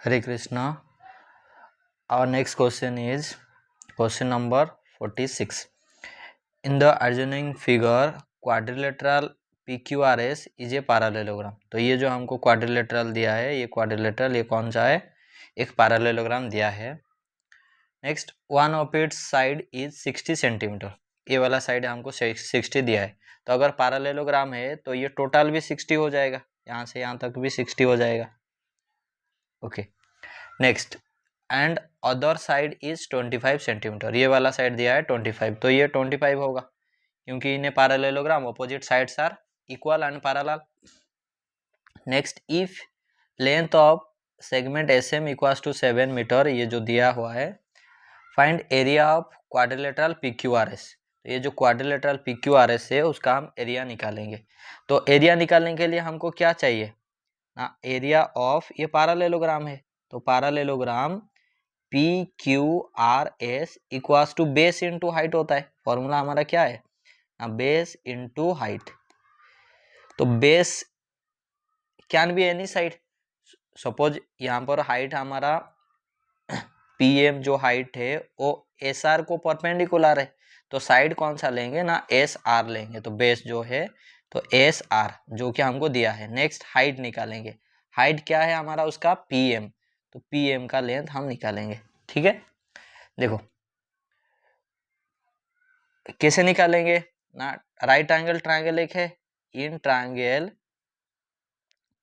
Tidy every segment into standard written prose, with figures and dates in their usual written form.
Hare Krishna. Our next question is question number 46. In the adjoining figure, quadrilateral PQRS is a parallelogram. तो ये जो हमको quadrilateral दिया है, ये क्वाड्रिलेटरल ये कौन सा है? एक पैरेललोग्राम दिया है. Next, one of its side is 60 centimetre. ये वाला साइड हमको 60 दिया है. तो अगर पैरेललोग्राम है तो ये टोटल भी 60 हो जाएगा, यहाँ से यहाँ तक भी 60 हो जाएगा. Okay. Next, and other side is 25 centimetre. ये वाला साइड दिया है 25, तो ये 25 होगा क्योंकि इन्हें parallelogram opposite sides are equal and parallel. Next, if length of segment SM equals to 7 metre, ये जो दिया हुआ है. Find area of quadrilateral PQRS. तो ये जो क्वाड्रिलेटरल PQRS है उसका हम एरिया निकालेंगे. तो एरिया निकालने के लिए हमको क्या चाहिए ना, एरिया ऑफ, ये पैरेललोग्राम है तो parallelogram PQRS equals to base into height होता है. फॉर्मूला हमारा क्या है ना, बेस इंटू हाइट. तो base can be any side. Suppose यहाँ पर हाइट हमारा PM जो हाइट है वो SR को परपेंडिकुलर है, तो साइड कौन सा लेंगे ना, SR लेंगे. तो बेस जो है तो SR जो कि हमको दिया है. नेक्स्ट, हाइट निकालेंगे. हाइट क्या है हमारा उसका PM, तो PM का लेंथ हम निकालेंगे. ठीक है, देखो कैसे निकालेंगे ना, राइट एंगल ट्रायंगल एक है, इन ट्रायंगल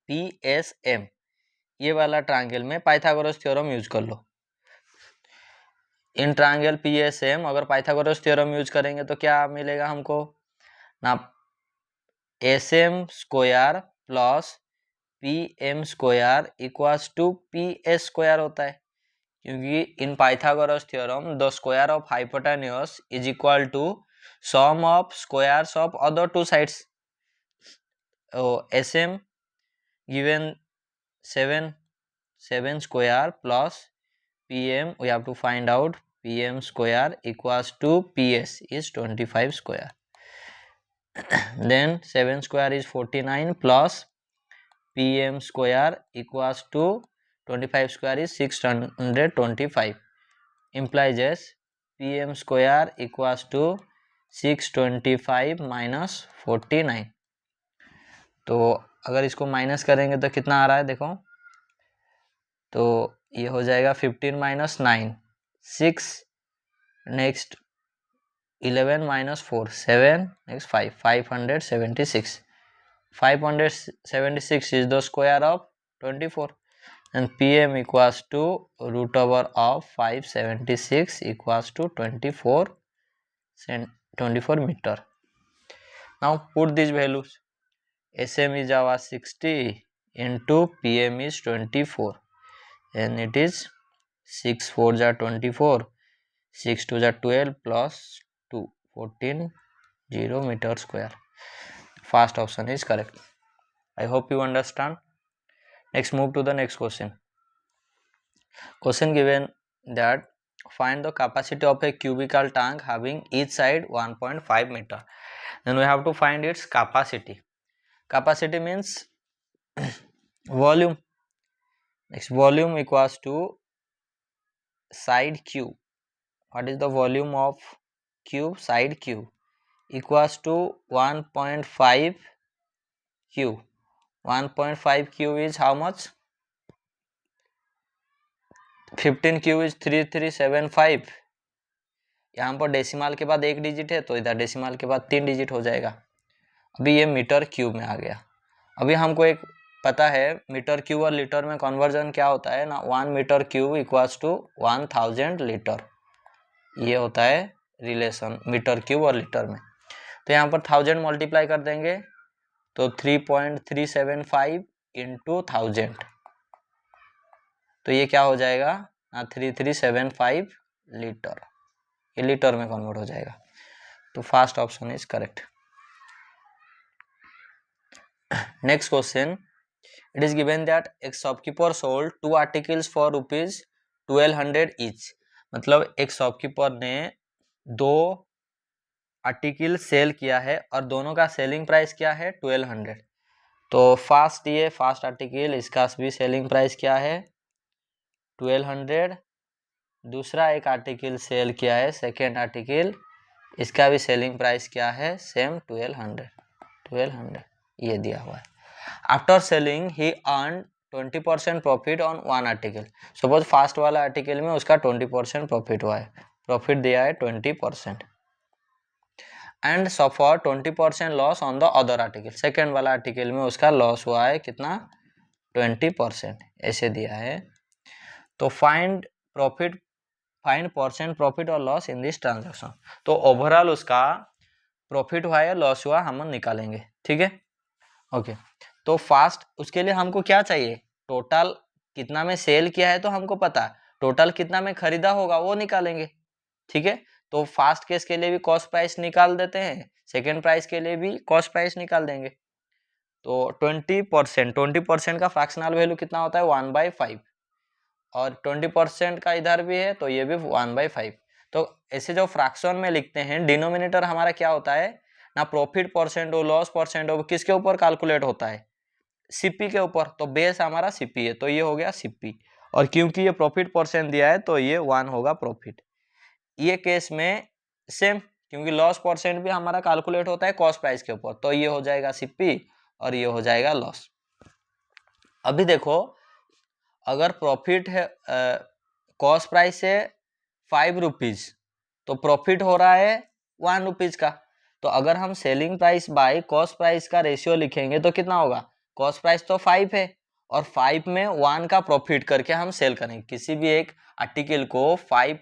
PSM, ये वाला ट्रायंगल में पाइथागोरस थ्योरम यूज कर लो. इन ट्रायंगल PSM अगर पाइथागोरस थ्योरम यूज करेंगे तो क्या मिलेगा हमको ना, SM square plus PM square equals to PS square होता है, क्योंकि in Pythagoras theorem the square of hypotenuse is equal to sum of squares of other two sides. SM given 7 square plus PM, we have to find out PM square equals to PS is 25 square. Then 7 square is 49 plus PM square equals to 25 square is 625. Implies as PM square equals to 625 minus 49. तो अगर इसको minus करेंगे तो कितना आ रहा है देखो, तो ये हो जाएगा 15 minus 9 6, next 11 minus 4 7, next 5 576. 576 is the square of 24 and PM equals to root over of 576 equals to 24 meter. Now put these values. SM is our 60 into PM is 24 and it is 6 4 are 24, 6 2 are 12 plus 2 14 0 meter square. First option is correct. I hope you understand. Next, move to the next question. Question given that find the capacity of a cubical tank having each side 1.5 meter. Then we have to find its capacity. Capacity means volume. Next, volume equals to side Q. What is the volume of cube? Side Q equals to 1.5 Q. 1.5 Q is how much? 15 Q is 3375. यहाँ पर decimal के बाद एक digit है तो इधर decimal के बाद 3 डिजिट हो जाएगा. अभी ये मीटर क्यूब में आ गया. अभी हमको एक पता है मीटर क्यूब और लीटर में कन्वर्जन क्या होता है ना, 1 metre cube equals to 1000 litre. ये होता है रिलेशन मीटर क्यूब और लीटर में. तो यहाँ पर 1000 मल्टीप्लाई कर देंगे तो 3.375 इंटू 1000, तो ये क्या हो जाएगा ना, 3375 लीटर. ये लीटर में कन्वर्ट हो जाएगा. तो first option is correct. Next question, it is given that एक shopkeeper sold 2 articles for rupees 1200 each. मतलब एक शॉपकीपर ने 2 आर्टिकल सेल किया है और दोनों का सेलिंग प्राइस क्या है 1200. तो फर्स्ट आर्टिकल इसका भी सेलिंग प्राइस क्या है 1200, दूसरा एक आर्टिकल सेल किया है, सेकेंड आर्टिकल, इसका भी सेलिंग प्राइस क्या है, सेम 1200, ये दिया हुआ है। After selling he earn 20% profit on one article. Suppose fast वाला आर्टिकल में उसका 20% प्रॉफिट हुआ है, प्रॉफिट दिया है 20%, and suffer 20% loss on the other article. Second वाला आर्टिकल में उसका लॉस हुआ है कितना, 20%, ऐसे दिया है। तो फाइंड परसेंट प्रॉफिट और लॉस इन दिस ट्रांजेक्शन। तो ओवरऑल उसका प्रॉफिट हुआ है, लॉस हुआ, हम निकालेंगे, ठीक है, ओके। तो फास्ट, उसके लिए हमको क्या चाहिए, टोटल कितना में सेल किया है तो हमको पता है, टोटल कितना में खरीदा होगा वो निकालेंगे, ठीक है। तो फास्ट केस के लिए भी कॉस्ट प्राइस निकाल देते हैं, सेकेंड प्राइस के लिए भी कॉस्ट प्राइस निकाल देंगे। तो 20% का फ्रैक्शनल वैल्यू कितना होता है, 1/5, और 20% का इधर भी है तो ये भी 1/5। तो ऐसे जो फ्रैक्शन में लिखते हैं, डिनोमिनेटर हमारा क्या होता है ना, प्रॉफिट परसेंट हो, लॉस परसेंट हो, किसके ऊपर कैलकुलेट होता है, सीपी के ऊपर। तो बेस हमारा सीपी है, तो ये हो गया सीपी, और क्योंकि ये प्रॉफिट परसेंट दिया है तो ये 1 होगा प्रॉफिट। ये केस में सेम, क्योंकि लॉस परसेंट भी हमारा कैलकुलेट होता है कॉस्ट प्राइस के ऊपर, तो ये हो जाएगा सीपी और ये हो जाएगा लॉस। अभी देखो, अगर प्रॉफिट है, कॉस्ट प्राइस है 5 रुपीज, तो प्रॉफिट हो रहा है 1 रुपीज का। तो अगर हम selling price by cost price का रेशियो लिखेंगे तो कितना होगा, कॉस्ट प्राइस तो 5 है और 5 में 1 का प्रॉफिट करके हम सेल करेंगे। किसी भी एक आर्टिकल को 5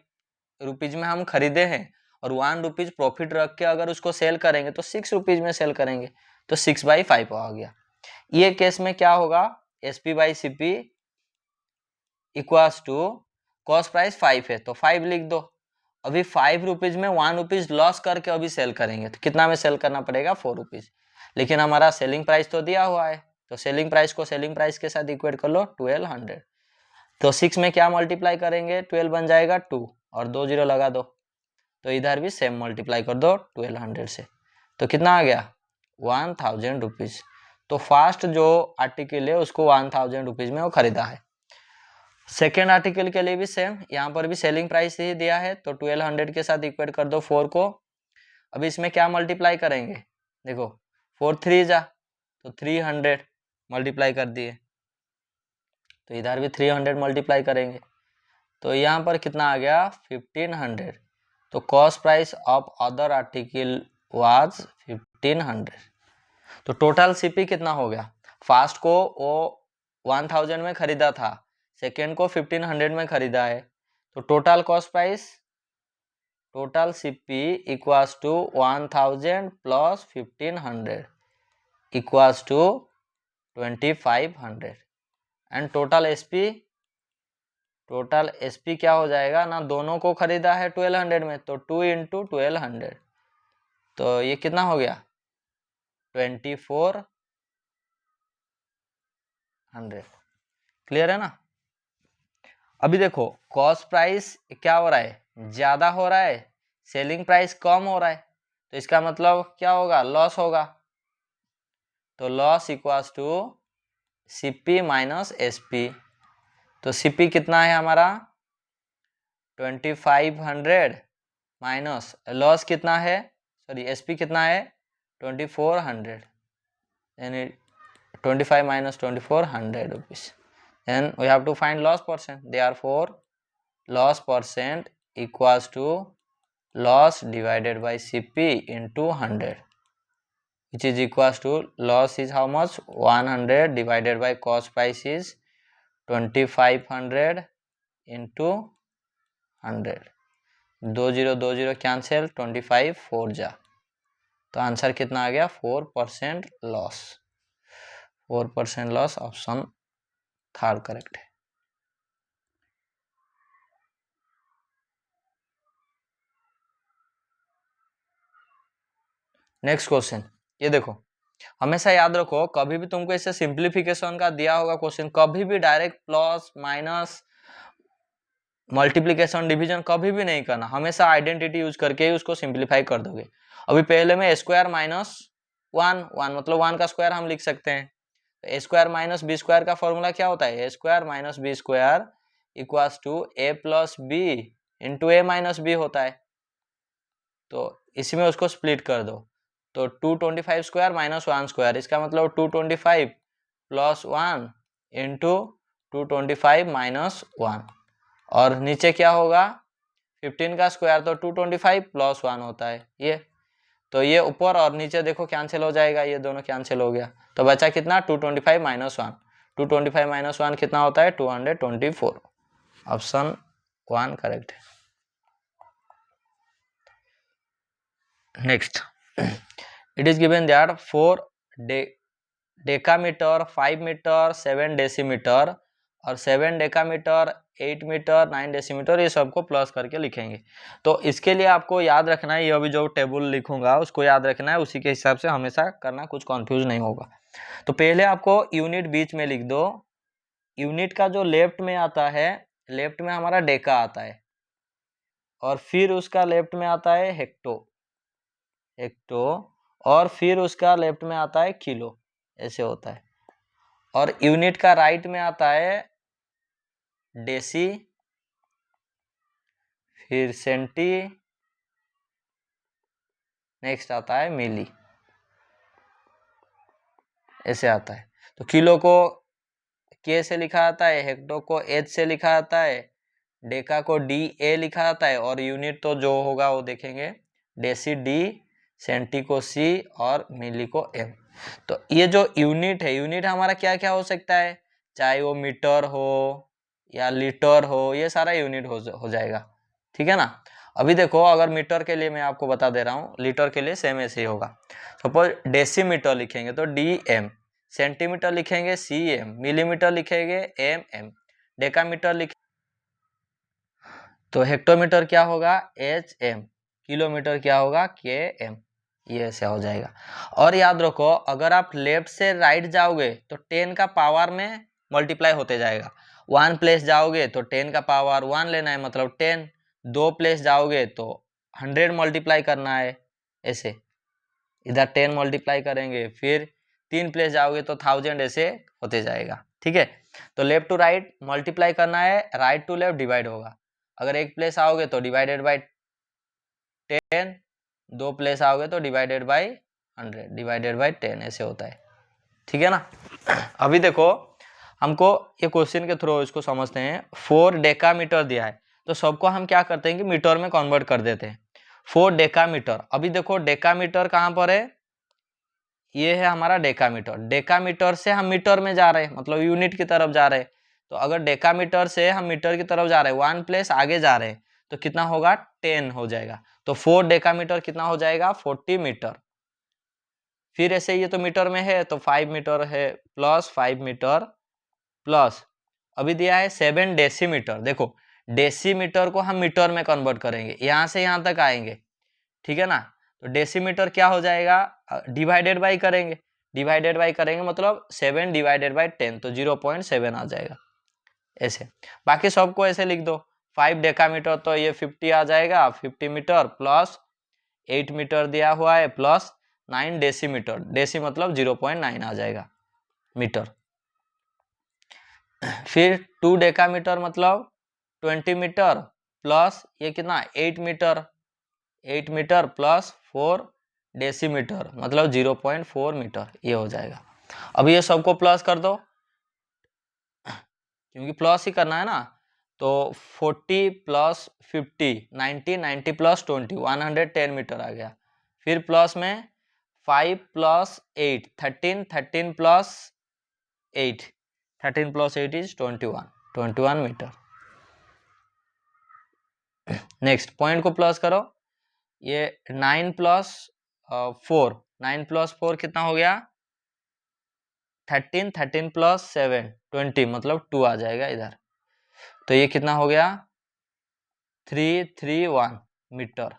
रुपीज में हम खरीदे हैं और 1 रुपीज प्रॉफिट रख के अगर उसको सेल करेंगे तो 6 रुपीज में सेल करेंगे, तो 6/5 आ गया। ये केस में क्या होगा, SP/CP equals to cost price 5 है तो 5 लिख दो। अभी 5 रुपीज में 1 रुपीज लॉस करके अभी सेल करेंगे तो कितना में सेल करना पड़ेगा, 4 रुपीज। लेकिन हमारा सेलिंग प्राइस तो दिया हुआ है, तो सेलिंग प्राइस को सेलिंग प्राइस के साथ इक्वेट कर लो, 1200। तो 6 में क्या मल्टीप्लाई करेंगे, 12 बन जाएगा 2 और 2 जीरो लगा दो, तो इधर भी सेम मल्टीप्लाई कर दो 1200 से, तो कितना आ गया, 1000 रुपीज। तो फास्ट जो आर्टिकल है उसको 1000 रुपीज में वो खरीदा है। सेकेंड आर्टिकल के लिए भी सेम, यहाँ पर भी सेलिंग प्राइस ही दिया है, तो 1200 के साथ इक्वेट कर दो 4 को। अभी इसमें क्या मल्टीप्लाई करेंगे, देखो 4 3 जा, तो 300 मल्टीप्लाई कर दिए, तो इधर भी 300 मल्टीप्लाई करेंगे, तो यहाँ पर कितना आ गया, 1500। तो cost price of other article was 1500। तो टोटल सीपी कितना हो गया, फास्ट को वो 1000 में खरीदा था, सेकेंड को 1500 में खरीदा है, तो total cost price, total CP equals to 1000 plus 1500 equals to 2500, and total SP क्या हो जाएगा ना, दोनों को खरीदा है 1200 में, तो 2 इंटू 1200, तो ये कितना हो गया, 2400। क्लियर है ना। अभी देखो कॉस्ट प्राइस क्या हो रहा है, ज्यादा हो रहा है, सेलिंग प्राइस कम हो रहा है, तो इसका मतलब क्या होगा, लॉस होगा। तो loss equals to CP minus SP. तो सीपी कितना है हमारा 2500 माइनस लॉस कितना है, सॉरी एसपी कितना है 2400, यानी 25 minus 2400 rupees. Then we have to find loss percent. Therefore, loss percent equals to loss divided by CP into 100, which is equals to loss is how much, 100 divided by cost price is 2500 into 100. 20 cancel, 25 4 जा, तो answer कितना आ गया, 4% loss. 4% loss, option third correct है। Next question, ये देखो, हमेशा याद रखो, कभी भी तुमको ऐसे सिंप्लीफिकेशन का दिया होगा क्वेश्चन, कभी भी direct plus minus multiplication division कभी भी नहीं करना, हमेशा आइडेंटिटी यूज करके ही उसको सिंप्लीफाई कर दोगे। अभी पहले में स्क्वायर माइनस 1 मतलब 1 का स्क्वायर हम लिख सकते हैं, A square minus B square का फॉर्मूला क्या होता है, A square minus B square equals to a plus B into a minus B होता है। तो इसमें उसको स्प्लिट कर दो, तो 225 स्क्वायर माइनस 1 स्क्वायर, इसका मतलब 225 प्लस 1 इंटू 225 माइनस 1, और नीचे क्या होगा 15 का स्क्वायर, तो 225 प्लस 1 होता है ये। तो ये ऊपर और नीचे देखो कैंसिल हो जाएगा, ये दोनों कैंसिल हो गया, तो बचा कितना 225 माइनस 1, 225 माइनस 1 कितना होता है 224। ऑप्शन 1 करेक्ट है। Next, it is given that 4 decametre, 5 metre, 7 decimetre और 7 डेकामीटर, 8 मीटर, 9 डेसीमीटर, ये सबको प्लस करके लिखेंगे। तो इसके लिए आपको याद रखना है, ये अभी जो टेबल लिखूंगा उसको याद रखना है, उसी के हिसाब से हमेशा करना, कुछ कंफ्यूज नहीं होगा। तो पहले आपको यूनिट बीच में लिख दो, यूनिट का जो लेफ्ट में आता है, लेफ्ट में हमारा डेका आता है, और फिर उसका लेफ्ट में आता है हेक्टो, और फिर उसका लेफ्ट में आता है किलो, ऐसे होता है। और यूनिट का राइट में आता है डेसी, फिर सेंटी, नेक्स्ट आता है मिली, ऐसे आता है। तो किलो को के से लिखा जाता है, हेक्टो को एच से लिखा जाता है, डेका को डी ए लिखा जाता है, और यूनिट तो जो होगा वो देखेंगे, डेसी डी, सेंटी को सी और मिली को एम। तो ये जो यूनिट है, यूनिट हमारा क्या क्या हो सकता है, चाहे वो मीटर हो या लीटर हो, ये सारा यूनिट हो जाएगा, ठीक है ना। अभी देखो, अगर मीटर के लिए मैं आपको बता दे रहा हूँ, लीटर के लिए सेम ऐसे ही होगा। सपोज डेसीमीटर लिखेंगे तो डी एम, सेंटीमीटर लिखेंगे सी एम, मिलीमीटर लिखेंगे एम एम, डेकामीटर लिखेंगे तो हेक्टोमीटर क्या होगा एच एम, किलोमीटर क्या होगा के एम, ये ऐसा हो जाएगा। और याद रखो, अगर आप लेफ्ट से राइट जाओगे तो 10 का पावर में मल्टीप्लाई होते जाएगा, 1 प्लेस जाओगे तो 10 का पावर 1 लेना है, मतलब 10, 2 प्लेस जाओगे तो 100 मल्टीप्लाई करना है, ऐसे इधर 10 मल्टीप्लाई करेंगे, फिर 3 प्लेस जाओगे तो 1000, ऐसे होते जाएगा, ठीक है। तो लेफ्ट टू राइट मल्टीप्लाई करना है, राइट टू लेफ्ट डिवाइड होगा। अगर एक प्लेस आओगे तो डिवाइडेड बाई 10, 2 प्लेस आओगे तो डिवाइडेड बाई 100, डिवाइडेड बाई 10, ऐसे होता है, ठीक है ना। अभी देखो, हमको ये क्वेश्चन के थ्रू इसको समझते हैं। 4 डेकामीटर दिया है, तो सबको हम क्या करते हैं कि मीटर में कन्वर्ट कर देते हैं। 4 डेकामीटर, अभी देखो डेकामीटर कहाँ पर है, ये है हमारा डेकामीटर, डेकामीटर से हम मीटर में जा रहे हैं, मतलब यूनिट की तरफ जा रहे हैं। तो अगर डेकामीटर से हम मीटर की तरफ जा रहे हैं, 1 प्लेस आगे जा रहे हैं, तो कितना होगा 10 हो जाएगा। तो 4 डेकामीटर कितना हो जाएगा 40 मीटर। फिर ऐसे ये तो मीटर में है, तो 5 मीटर है, प्लस 5 मीटर, प्लस अभी दिया है 7 डेसीमीटर। देखो, डेसीमीटर को हम मीटर में कन्वर्ट करेंगे, यहां से यहां तक आएंगे, ठीक है ना। तो डेसीमीटर क्या हो जाएगा, डिवाइडेड बाई करेंगे, डिवाइडेड बाई करेंगे मतलब 7 डिवाइडेड बाई 10, तो 0.7 आ जाएगा, ऐसे। बाकी सबको ऐसे लिख दो, 5 डेकामीटर तो ये 50 आ जाएगा, 50 मीटर, प्लस 8 मीटर दिया हुआ है, प्लस 9 डेसीमीटर, डेसी मतलब 0.9 आ जाएगा मीटर। फिर 2 डेकामीटर मतलब 20 मीटर, प्लस ये कितना 8 मीटर, 8 मीटर प्लस 4 डेसीमीटर मतलब 0.4 मीटर, ये हो जाएगा। अब ये सबको प्लस कर दो, क्योंकि प्लस ही करना है ना। तो 40 प्लस 50 90, 90 प्लस 20 110 मीटर आ गया। फिर प्लस में 5 plus 8 13, 13 plus 8, 13 plus 8 is 21 metre. Next point को प्लस करो, ये 9 प्लस 4, 9 प्लस 4 कितना हो गया 13, 13 प्लस 7 20 मतलब 2 आ जाएगा इधर। तो ये कितना हो गया 331 मीटर,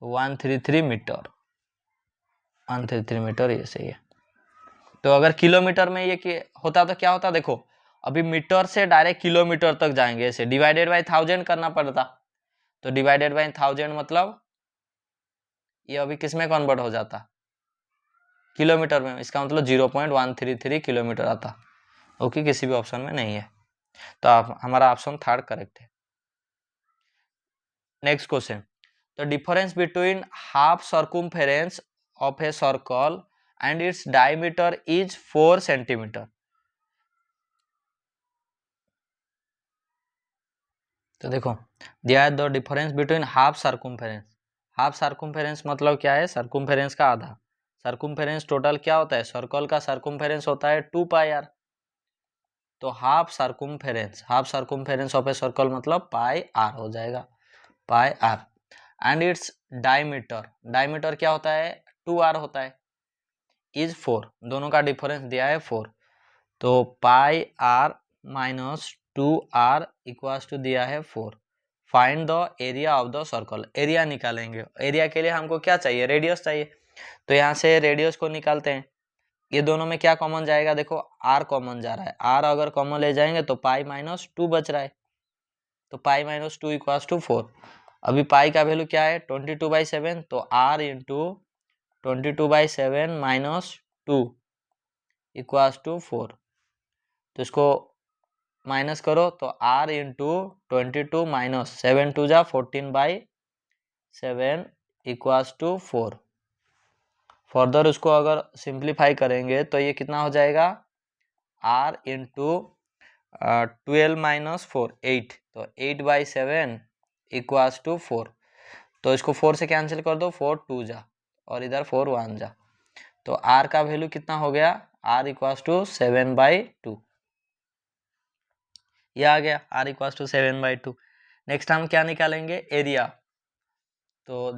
133 मीटर, 133 मीटर, ये सही है। तो अगर किलोमीटर में ये होता तो क्या होता, देखो अभी मीटर से डायरेक्ट किलोमीटर तक जाएंगे, ऐसे डिवाइडेड बाई 1000 करना पड़ता। तो डिवाइडेड बाई 1000 मतलब ये अभी किस में कन्वर्ट हो जाता, किलोमीटर में, इसका मतलब 0.133 किलोमीटर आता। ओके, किसी भी ऑप्शन में नहीं है। तो आप हमारा ऑप्शन थर्ड करेक्ट है। Next question, the difference between half circumference of a circle and its diameter is 4 centimetre. तो देखो दिया है the difference between half circumference. Half circumference मतलब क्या है, सर्कमफेरेंस का आधा। सर्कमफेरेंस टोटल क्या होता है, सर्कल का सर्कमफेरेंस होता है 2 पाई आर। तो half circumference of a circle मतलब पाई आर हो जाएगा, pi R. And its diameter, diameter क्या होता है, 2 आर होता है, इज 4, दोनों का डिफरेंस दिया है 4। तो pi R minus 2 R equals to दिया है 4। Find the area of the circle, area निकालेंगे। एरिया के लिए हमको क्या चाहिए, रेडियस चाहिए। तो यहाँ से रेडियस को निकालते हैं। ये दोनों में क्या कॉमन जाएगा, देखो आर कॉमन जा रहा है, आर अगर कॉमन ले जाएंगे तो पाई माइनस 2 बच रहा है। तो पाई माइनस 2 इक्वल्स टू 4। अभी पाई का वैल्यू क्या है 22/7, तो R into 22/7 minus 2 equals to 4। तो इसको माइनस करो तो r इंटू 22 माइनस 7 2 जा 14/7 इक्वल्स टू 4। फर्दर उसको अगर सिंप्लीफाई करेंगे तो ये कितना हो जाएगा, r इंटू 12 माइनस 4 8, तो 8/7 इक्वल्स टू 4। तो इसको 4 से कैंसिल कर दो, 4 2 जा और इधर 4 1 जा। तो r का वैल्यू कितना हो गया, r इक्वल्स टू 7/2। ये आ गया r इक्वल्स टू 7/2। नेक्स्ट हम क्या निकालेंगे, एरिया। तो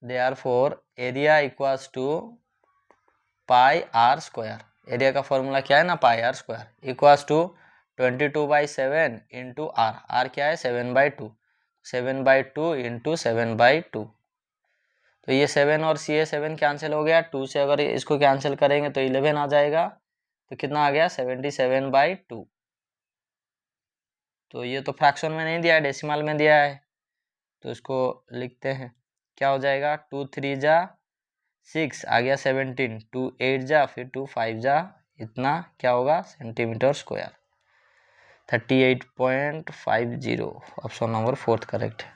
therefore area equals to pi R square. Area का फॉर्मूला क्या है ना, pi R square equals to 22/7 into R. R क्या है 7/2, 7/2 इंटू 7/2। तो ये 7 और सी 7 कैंसिल हो गया, 2 से अगर इसको कैंसिल करेंगे तो 11 आ जाएगा। तो कितना आ गया 77/2। तो ये तो फ्रैक्शन में नहीं दिया है, डेसिमल में दिया है। तो इसको लिखते हैं, क्या हो जाएगा 2 3 जा 6 आ गया 17, 2 8 जा फिर 2 5 जा, इतना क्या होगा centimetre square. 38.50, option number 4 correct है।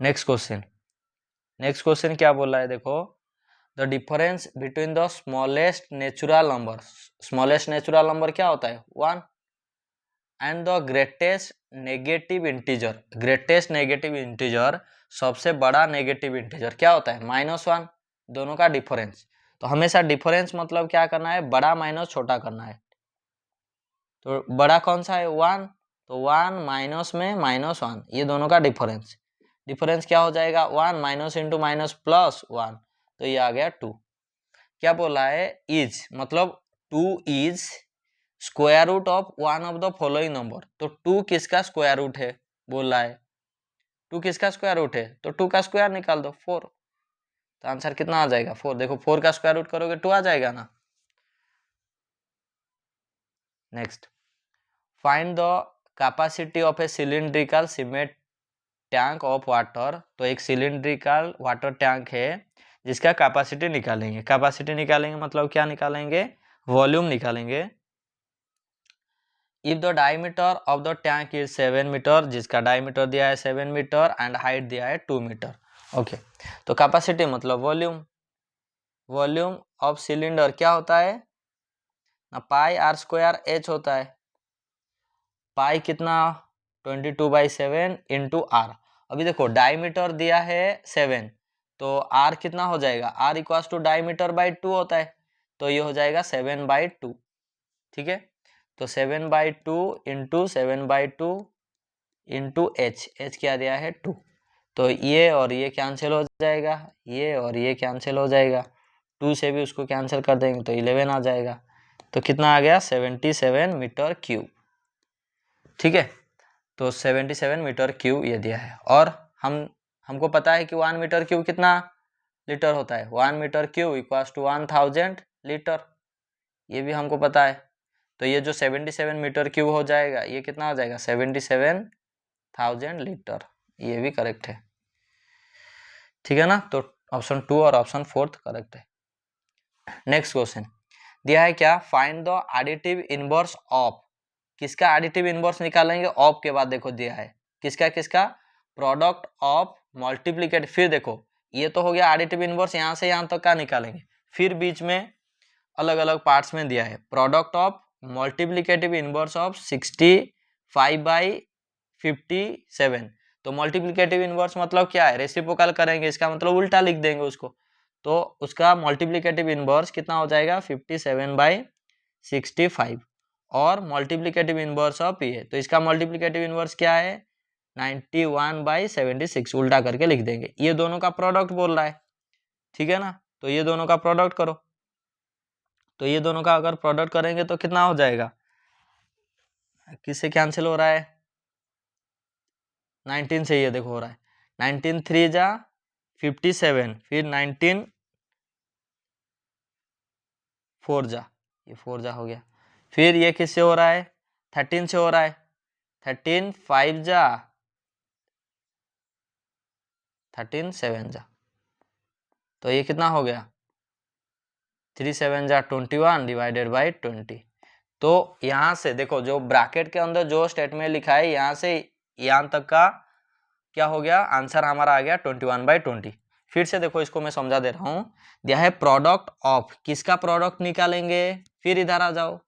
नेक्स्ट क्वेश्चन क्या बोला है, देखो the difference between the smallest natural number. Smallest natural number क्या होता है 1, and the greatest negative integer. Greatest negative integer, सबसे बड़ा नेगेटिव इंटीजर क्या होता है -1। दोनों का डिफरेंस। तो हमेशा डिफरेंस मतलब क्या करना है, बड़ा माइनस छोटा करना है। तो बड़ा कौन सा है 1, तो 1 माइनस में -1, ये दोनों का डिफरेंस। डिफरेंस क्या हो जाएगा 1 माइनस इंटू माइनस प्लस 1, तो ये आ गया 2। क्या बोला है, इज मतलब 2 is square root of one of the following number. तो 2 किसका स्क्वायर रूट है बोला है, 2 किसका स्क्वायर रूट है, तो 2 का स्क्वायर निकाल दो 4। तो आंसर कितना आ जाएगा 4। देखो 4 का स्क्वायर रूट करोगे 2 आ जाएगा ना। Next, find the capacity of A cylindrical cement tank of water. तो एक सिलिंड्रिकल वाटर टैंक है जिसका कैपेसिटी निकालेंगे। कैपेसिटी निकालेंगे मतलब क्या निकालेंगे, वॉल्यूम निकालेंगे। If the diameter of the tank is 7 metre, जिसका डायमीटर दिया है 7 मीटर एंड हाइट दिया है 2 मीटर। ओके, तो कैपेसिटी मतलब वॉल्यूम। वॉल्यूम ऑफ सिलेंडर क्या होता है ना, पाई आर स्क्वायर एच होता है। पाई कितना 22/7 इंटू आर। अभी देखो डायमीटर दिया है 7, तो आर कितना हो जाएगा, R equals to diameter by 2 होता है, तो ये हो जाएगा 7/2। ठीक है, तो 7/2 इंटू 7/2 इंटू एच क्या दिया है 2। तो ये और ये कैंसिल हो जाएगा, ये और ये कैंसिल हो जाएगा, 2 से भी उसको कैंसिल कर देंगे तो 11 आ जाएगा। तो कितना आ गया 77 मीटर क्यूब। ठीक है, तो 77 मीटर क्यूब ये दिया है। और हमको पता है कि 1 मीटर क्यूब कितना लीटर होता है, 1 metre cube equals to 1000 litre, ये भी हमको पता है। तो ये जो 77 मीटर क्यूब हो जाएगा ये कितना हो जाएगा 77,000 लीटर, ये भी करेक्ट है। ठीक है ना, तो ऑप्शन 2 और ऑप्शन 4 करेक्ट है। नेक्स्ट क्वेश्चन, दिया है क्या, find the additive inverse of, किसका एडिटिव इनवर्स निकालेंगे, ऑफ के बाद देखो दिया है किसका किसका, प्रोडक्ट ऑफ मल्टीप्लिकेटिव, फिर देखो ये तो हो गया एडिटिव इनवर्स, यहाँ से यहाँ तक का निकालेंगे, फिर बीच में अलग अलग पार्ट्स में दिया है product of multiplicative inverse of 65/57, तो मल्टीप्लिकेटिव इनवर्स मतलब क्या है, रेसिप्रोकल करेंगे, इसका मतलब उल्टा लिख देंगे उसको, तो उसका मल्टीप्लिकेटिव इनवर्स कितना हो जाएगा 57/65, और मल्टीप्लिकेटिव इनवर्स ऑफ ये, तो इसका मल्टीप्लिकेटिव इनवर्स क्या है 91/76, उल्टा करके लिख देंगे, ये दोनों का प्रोडक्ट बोल रहा है, ठीक है ना, तो ये दोनों का प्रोडक्ट करो, तो ये दोनों का अगर प्रोडक्ट करेंगे तो कितना हो जाएगा, किससे कैंसिल हो रहा है, 19 से, ये देखो हो रहा है 19 3 जा 57, फिर 19 4 जा, ये 4 जा हो गया, फिर ये किससे हो रहा है 13 से हो रहा है, 13 5 जा 13 7 जा, तो ये कितना हो गया 3 7 जा 21 डिवाइडेड बाई 20, तो यहाँ से देखो जो ब्रैकेट के अंदर जो स्टेटमेंट लिखा है यहाँ से यहाँ तक का क्या हो गया, आंसर हमारा आ गया 21/20। फिर से देखो इसको मैं समझा दे रहा हूँ, दिया है प्रोडक्ट ऑफ, किसका प्रोडक्ट निकालेंगे, फिर इधर आ जाओ,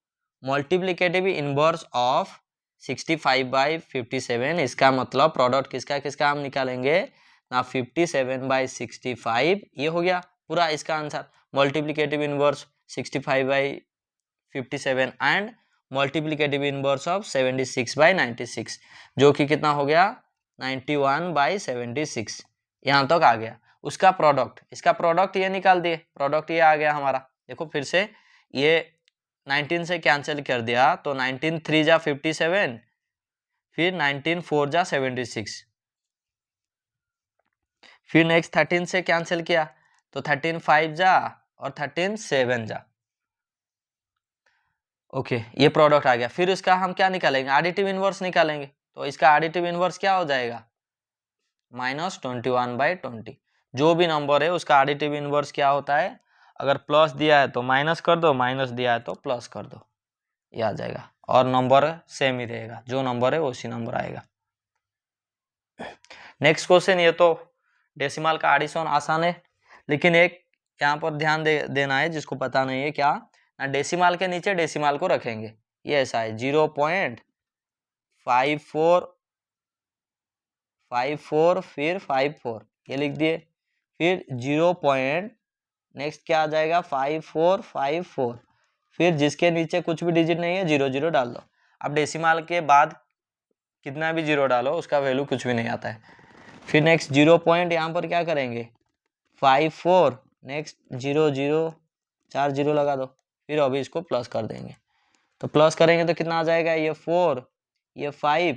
मल्टीप्लिकेटिव इनवर्स ऑफ 65/57, इसका मतलब प्रोडक्ट किसका किसका हम निकालेंगे ना 57/65, ये हो गया पूरा इसका answer, multiplicative inverse 65/57 and multiplicative inverse of 76/96, जो कि कितना हो गया 91/76, यहाँ तक आ गया, उसका प्रोडक्ट, इसका प्रोडक्ट ये निकाल दिए, प्रोडक्ट ये आ गया हमारा, देखो फिर से ये 19 से कैंसिल कर दिया, तो 19 3 जा 57, फिर 19 4 जा 76, फिर नेक्स्ट 13 से कैंसिल किया, तो 13 5 जा और 13 7 जा, ओके ये प्रोडक्ट आ गया, फिर इसका हम क्या निकालेंगे, एडिटिव इनवर्स निकालेंगे, तो इसका एडिटिव इनवर्स क्या हो जाएगा -21/20, जो भी नंबर है उसका एडिटिव इनवर्स क्या होता है, अगर प्लस दिया है तो माइनस कर दो, माइनस दिया है तो प्लस कर दो, ये आ जाएगा, और नंबर सेम ही रहेगा, जो नंबर है उसी नंबर आएगा। नेक्स्ट क्वेश्चन, ये तो डेसिमल का एडिशन आसान है, लेकिन एक यहाँ पर ध्यान देना है जिसको पता नहीं है क्या, डेसिमल के नीचे डेसिमल को रखेंगे, ये ऐसा है 0.54 फिर 54 ये लिख दिए, फिर 0. नेक्स्ट क्या आ जाएगा 5454, फिर जिसके नीचे कुछ भी डिजिट नहीं है 0 0 डाल दो, अब डेसिमल के बाद कितना भी 0 डालो उसका वैल्यू कुछ भी नहीं आता है, फिर नेक्स्ट 0 पॉइंट यहाँ पर क्या करेंगे 54, नेक्स्ट 0 0 4 0 लगा दो, फिर अभी इसको प्लस कर देंगे, तो प्लस करेंगे तो कितना आ जाएगा, ये 4 ये 5,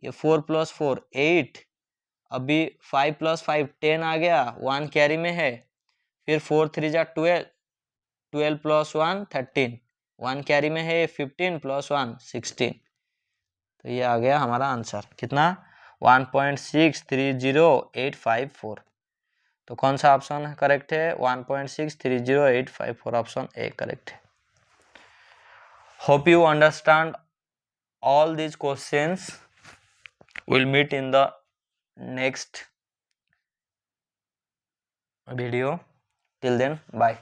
ये 4 + 4 8, अभी 5 + 5 10 आ गया, 1 कैरी में है, फिर 4 3 जा 12, 12 + 1 13, 1 कैरी में है, 15 + 1 16, तो ये आ गया हमारा आंसर कितना 1.630854, तो कौन सा ऑप्शन करेक्ट है 1.630854, ऑप्शन ए करेक्ट है। Hope you understand all these questions, we'll meet in the next video, till then bye.